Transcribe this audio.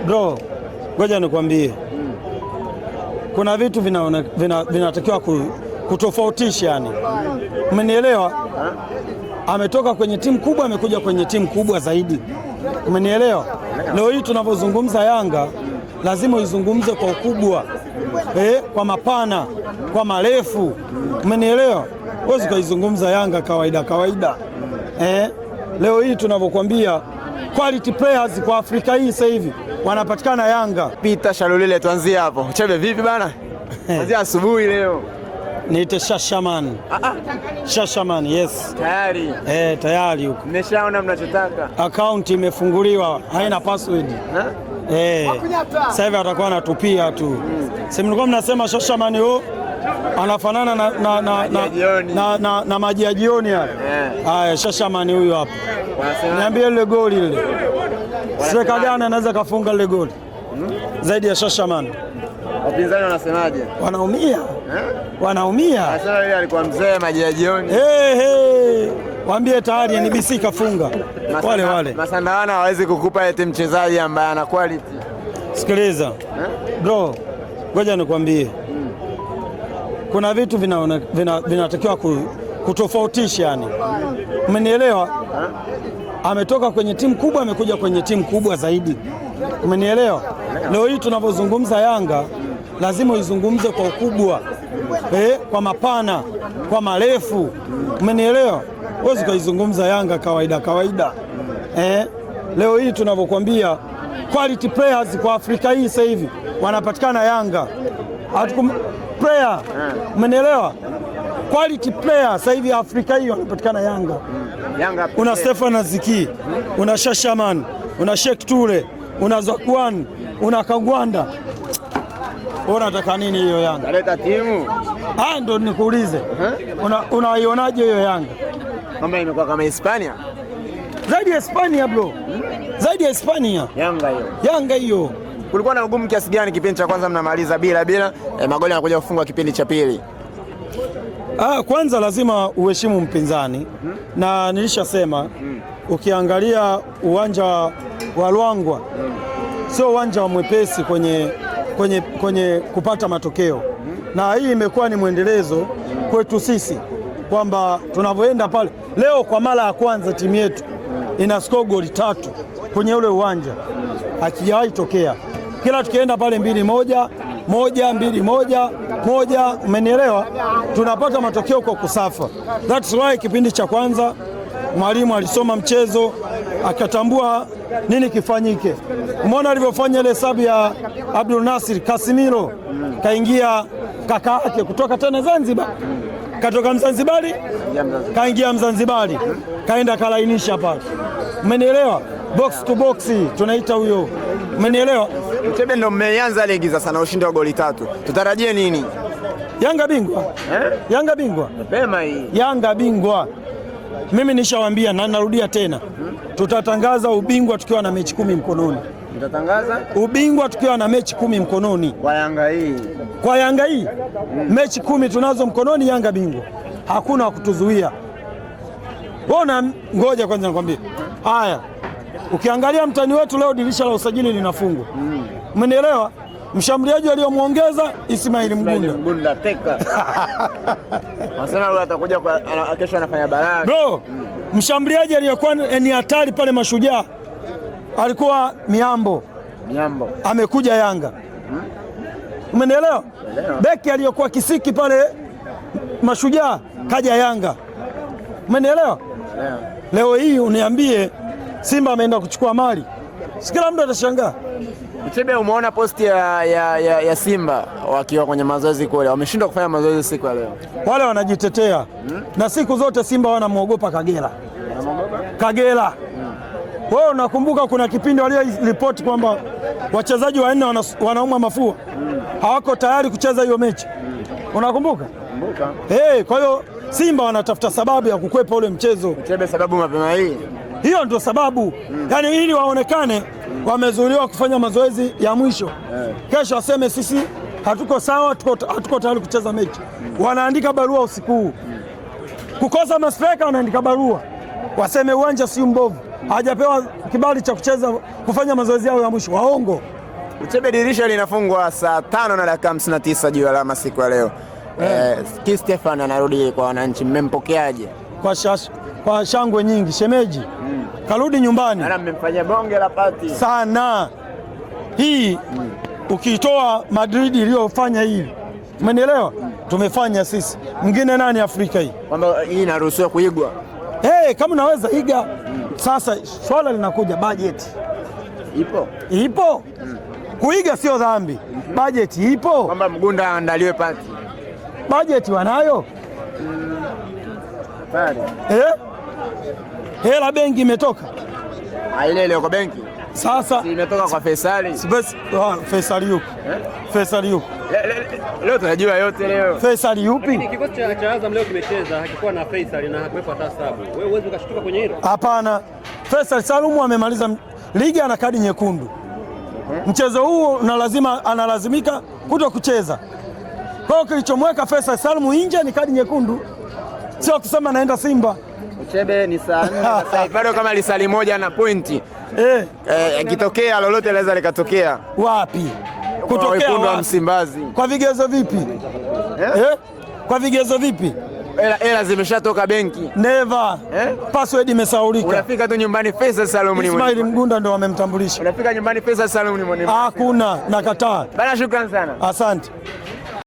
Bro, ngoja nikwambie, kuna vitu vinatakiwa kutofautisha yani. Umenielewa? Ametoka kwenye timu kubwa amekuja kwenye timu kubwa zaidi. Umenielewa? Leo hii tunavyozungumza Yanga lazima uizungumze kwa ukubwa, kwa mapana, kwa marefu. Umenielewa? Huwezi kuizungumza Yanga kawaida. Leo hii tunavyokuambia quality players kwa Afrika hii sasa hivi wanapatikana Yanga. Peter Shalulile, tuanzie hapo. Chebe vipi bana? Kuanzia asubuhi leo. Niite Shashaman. Shashaman, yes. Tayari. Tayari huko. Nimeshaona mnachotaka. Account imefunguliwa, haina password. Sasa hivi atakuwa anatupia tu. Sasa mlikuwa mnasema Shashaman huyo anafanana na maji ya jioni hapa. Haya, Shashaman huyu hapa. Niambie ile goli ile. Striker gani anaweza kafunga ile goli? Zaidi ya Shashaman. Wapinzani wanasemaje? Wanaumia. Wanaumia. Sasa yeye alikuwa mzee maji ya jioni. Waambie tayari NBC kafunga. Wale. Masandawana hawezi kukupa eti mchezaji ambaye ana quality. Sikiliza. Bro, ngoja nikwambie. Kuna vitu vinatakiwa kutofautisha yani. Umenielewa? Ametoka kwenye timu kubwa amekuja kwenye timu kubwa zaidi. Umenielewa? Leo hii tunavyozungumza Yanga lazima uizungumze kwa ukubwa, kwa mapana, kwa marefu. Umenielewa? Huwezi kuizungumza Yanga kawaida. Leo hii tunavyokuambia quality players kwa Afrika hii sasa hivi wanapatikana Yanga. Player, umenielewa? Quality player sasa hivi Afrika hii wanapatikana Yanga. Una Stefan Aziki, una Shashaman, una Sheikh Ture, una Zakwan, una Kagwanda. Unataka nini hiyo Yanga? Kaleta timu. Ndo nikuulize. Unaionaje hiyo Yanga? Kama imekuwa kama Hispania? Zaidi ya Hispania bro. Zaidi ya Hispania. Yanga hiyo. Kulikuwa na ugumu kiasi gani kipindi cha kwanza mnamaliza bila magoli yanakuja kufungwa kipindi cha pili? Kwanza lazima uheshimu mpinzani na nilishasema ukiangalia uwanja wa Luangwa sio uwanja wa mwepesi kwenye kupata matokeo, na hii imekuwa ni mwendelezo kwetu sisi kwamba tunavyoenda pale leo, kwa mara ya kwanza timu yetu ina score goli 3 kwenye ule uwanja, hakijawahi tokea. Kila tukienda pale 2-1 2-1, umenielewa? Tunapata matokeo kwa kusafa. That's why kipindi cha kwanza mwalimu alisoma mchezo akatambua nini kifanyike. Umeona alivyofanya ile sabu ya Abdul Nasir Casemiro, kaingia kaka yake kutoka tena Zanzibar, katoka Mzanzibari kaingia Mzanzibari, kaenda kalainisha pale, umenielewa? Box to box tunaita huyo, umenielewa? Mtebe ndo mmeanza ligi sasa na ushindi wa goli 3. Tutarajie nini? Yanga bingwa. Yanga bingwa. Mapema hii. Yanga bingwa. Mimi nishawaambia na narudia tena. Tutatangaza ubingwa tukiwa na mechi 10 mkononi. Tutatangaza ubingwa tukiwa na mechi 10 mkononi. Kwa Yanga hii. Kwa Yanga hii. Mechi 10 tunazo mkononi, Yanga bingwa. Hakuna wa kutuzuia. Bona ngoja kwanza nikwambie. Haya. Ukiangalia mtani wetu leo dirisha la usajili linafungwa. Umenielewa? Mshambuliaji aliyomuongeza Ismail Mgunda teka. Wasema leo atakuja kesho anafanya balaa. Bro, mshambuliaji aliyokuwa ni hatari pale Mashujaa alikuwa Miambo. Amekuja Yanga. Umenielewa? Beki aliyokuwa Kisiki pale Mashujaa kaja Yanga. Umenielewa? Leo hii uniambie Simba ameenda kuchukua mali. Sikila mtu atashangaa. Mtebe, umeona posti ya Simba wakiwa kwenye mazoezi kule, wameshindwa kufanya mazoezi siku ya leo. Wale wanajitetea na siku zote Simba wanamwogopa Kagera. Wewe unakumbuka kuna kipindi waliripoti kwamba wachezaji 4 wanaumwa mafua, hawako tayari kucheza hiyo mechi, unakumbuka? Kwa hiyo Simba wanatafuta sababu ya kukwepa ule mchezo. Mtebe, sababu mapema hii. Hiyo ndio sababu. Yaani ili waonekane wamezuiliwa kufanya mazoezi ya mwisho. Kesho waseme sisi hatuko sawa, hatuko tayari kucheza mechi. Wanaandika barua usiku huu. Kukosa mastreka wanaandika barua. Waseme uwanja si mbovu. Hajapewa kibali cha kufanya mazoezi yao ya mwisho, waongo. Uchebe, dirisha linafungwa saa 5:59 juu alama siku ya leo. Ki Stefan anarudi kwa wananchi, mmempokeaje? Kwa shangwe nyingi. Shemeji karudi nyumbani. Ana mmemfanyia bonge la pati sana hii. Ukitoa Madrid iliyofanya hili, umenielewa? Tumefanya sisi, mwingine nani Afrika hii? Kwamba hii inaruhusiwa kuigwa. Kama unaweza iga. Sasa swala linakuja, budget ipo. Kuiga sio dhambi. Budget ipo, kwamba Mgunda aandaliwe pati. Budget wanayo. Hela benki imetoka. Ile ile kwa benki. Sasa imetoka kwa Faisali. Faisali yupi? Faisali yupi? Leo tunajua yote leo. Faisali yupi? Kikosi cha Azam leo kimecheza hakikuwa na Faisali na hakuwepo hata sababu. Wewe huwezi ukashtuka kwenye hilo? Hapana. Faisal Salumu amemaliza ligi, ana kadi nyekundu. Mchezo huu analazimika kuto kucheza. Kwa hiyo kilichomweka Faisal Salumu nje ni kadi nyekundu. Sio kusema naenda Simba. Uchebe ni saa 4 sasa. Bado kama lisali moja na pointi. Ikitokea lolote linaweza likatokea. Wapi? Kutokea wa Msimbazi. Kwa vigezo vipi? Kwa vigezo vipi? Hela zimeshatoka benki. Never. Password imesahaulika. Unafika tu nyumbani Faisal Salumu ni Ismail Mgunda ndo wamemtambulisha. Unafika nyumbani Faisal Salumu ni hakuna, nakataa. Bana, shukrani sana. Asante.